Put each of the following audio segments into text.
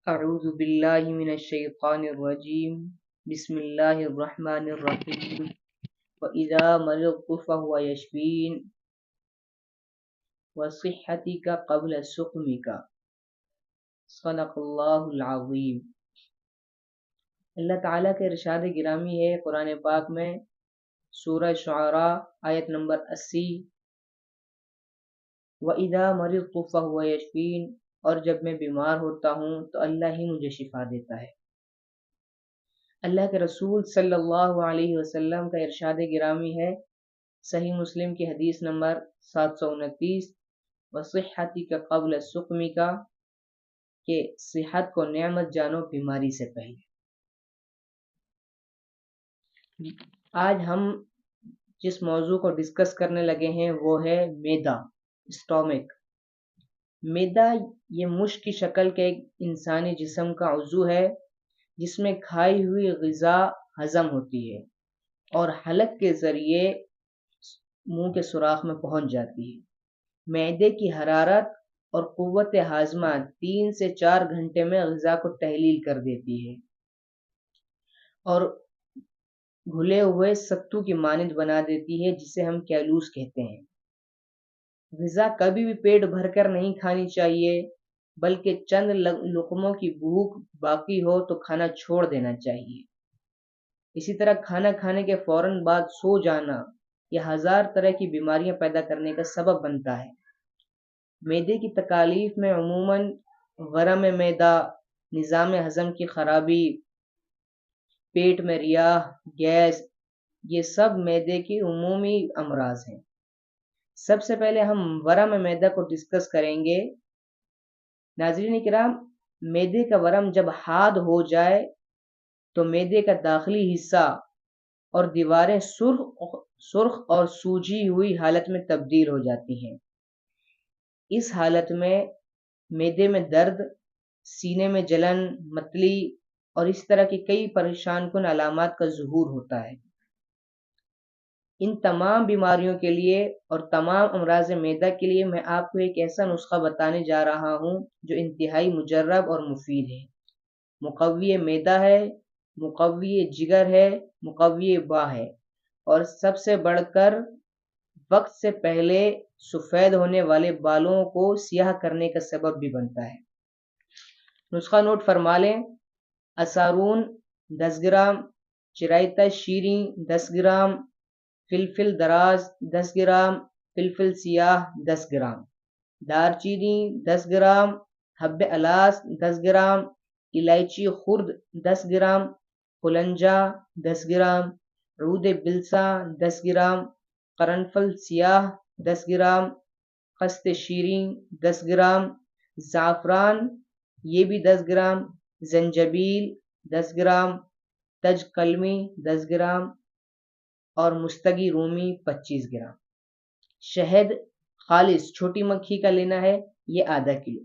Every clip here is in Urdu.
اعوذ باللہ من الشیطان الرجیم بسم اللہ الرحمن الرحیم وَإِذَا مَرِضْتُ فَهُوَ يَشْفِينِ وَصِحَّتِكَ قَبْلَ سُقْمِكَ صدق اللہ العظیم۔ اللہ تعالیٰ کے ارشاد گرامی ہے قرآن پاک میں سورہ شعراء آیت نمبر 80، وَإِذَا مَرِضْتُ فَهُوَ يَشْفِينِ، اور جب میں بیمار ہوتا ہوں تو اللہ ہی مجھے شفا دیتا ہے۔ اللہ کے رسول صلی اللہ علیہ وسلم کا ارشاد گرامی ہے صحیح مسلم کی حدیث نمبر 729، وَصِحَّتِكَ قَبْلَ سُقْمِكَ، کہ صحت کو نعمت جانو بیماری سے پہلے۔ آج ہم جس موضوع کو ڈسکس کرنے لگے ہیں وہ ہے معدہ، اسٹومک۔ معدہ یہ مشک کی شکل کے ایک انسانی جسم کا عضو ہے جس میں کھائی ہوئی غذا ہضم ہوتی ہے اور حلق کے ذریعے منہ کے سوراخ میں پہنچ جاتی ہے۔ معدے کی حرارت اور قوت ہاضمہ 3 سے 4 گھنٹے میں غذا کو تحلیل کر دیتی ہے اور گھلے ہوئے ستو کی مانند بنا دیتی ہے جسے ہم کیلوس کہتے ہیں۔ غذا کبھی بھی پیٹ بھر کر نہیں کھانی چاہیے، بلکہ چند لقموں کی بھوک باقی ہو تو کھانا چھوڑ دینا چاہیے۔ اسی طرح کھانا کھانے کے فوراً بعد سو جانا یہ 1000 طرح کی بیماریاں پیدا کرنے کا سبب بنتا ہے۔ معدے کی تکالیف میں عموماً ورم معدہ، نظام ہضم کی خرابی، پیٹ میں ریاح، گیس، یہ سب معدے کی عمومی امراض ہیں۔ سب سے پہلے ہم ورم معدہ کو ڈسکس کریں گے۔ ناظرین کرام، معدے کا ورم جب حاد ہو جائے تو معدے کا داخلی حصہ اور دیواریں سرخ اور سوجی ہوئی حالت میں تبدیل ہو جاتی ہیں۔ اس حالت میں معدے میں درد، سینے میں جلن، متلی اور اس طرح کی کئی پریشان کن علامات کا ظہور ہوتا ہے۔ ان تمام بیماریوں کے لیے اور تمام امراض معدہ کے لیے میں آپ کو ایک ایسا نسخہ بتانے جا رہا ہوں جو انتہائی مجرب اور مفید ہے۔ مقوی معدہ ہے، مقوی جگر ہے، مقوی با ہے، اور سب سے بڑھ کر وقت سے پہلے سفید ہونے والے بالوں کو سیاہ کرنے کا سبب بھی بنتا ہے۔ نسخہ نوٹ فرما لیں۔ اسارون 10 گرام، چرائتا شیریں 10 گرام، فلفل دراز 10 گرام، فلفل سیاہ 10 گرام، دار چینی 10 گرام، حب الاس 10 گرام، الائچی خرد 10 گرام، قلنجا 10 گرام، عود بلسا 10 گرام، قرنفل سیاہ 10 گرام، خست شیریں 10 گرام، زعفران یہ بھی 10 گرام، زنجبیل 10 گرام، تج قلمی 10 گرام اور مستگی رومی 25 گرام۔ شہد خالص چھوٹی مکھی کا لینا ہے، یہ ½ کلو۔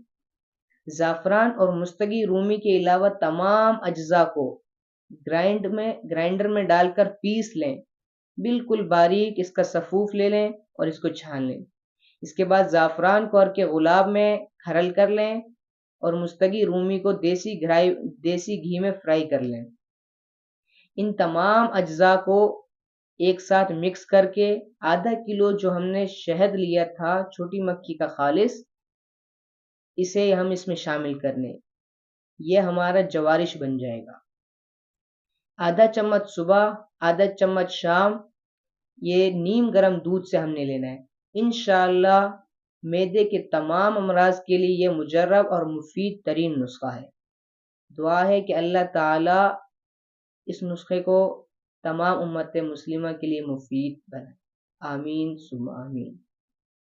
زعفران اور مستگی رومی کے علاوہ تمام اجزاء کو گرائنڈر میں ڈال کر پیس لیں، بالکل باریک اس کا سفوف لے لیں اور اس کو چھان لیں۔ اس کے بعد زعفران کو اور کے غلاب میں کھرل کر لیں اور مستگی رومی کو دیسی گھی میں فرائی کر لیں۔ ان تمام اجزاء کو ایک ساتھ مکس کر کے ½ کلو جو ہم نے شہد لیا تھا چھوٹی مکھی کا خالص، اسے ہم اس میں شامل کر لیں۔ یہ ہمارا جوارش بن جائے گا۔ ½ چمچ صبح، ½ چمچ شام، یہ نیم گرم دودھ سے ہم نے لینا ہے۔ انشاءاللہ معدے کے تمام امراض کے لیے یہ مجرب اور مفید ترین نسخہ ہے۔ دعا ہے کہ اللہ تعالی اس نسخے کو تمام امت مسلمہ کے لیے مفید بنائے۔ آمین ثم آمین۔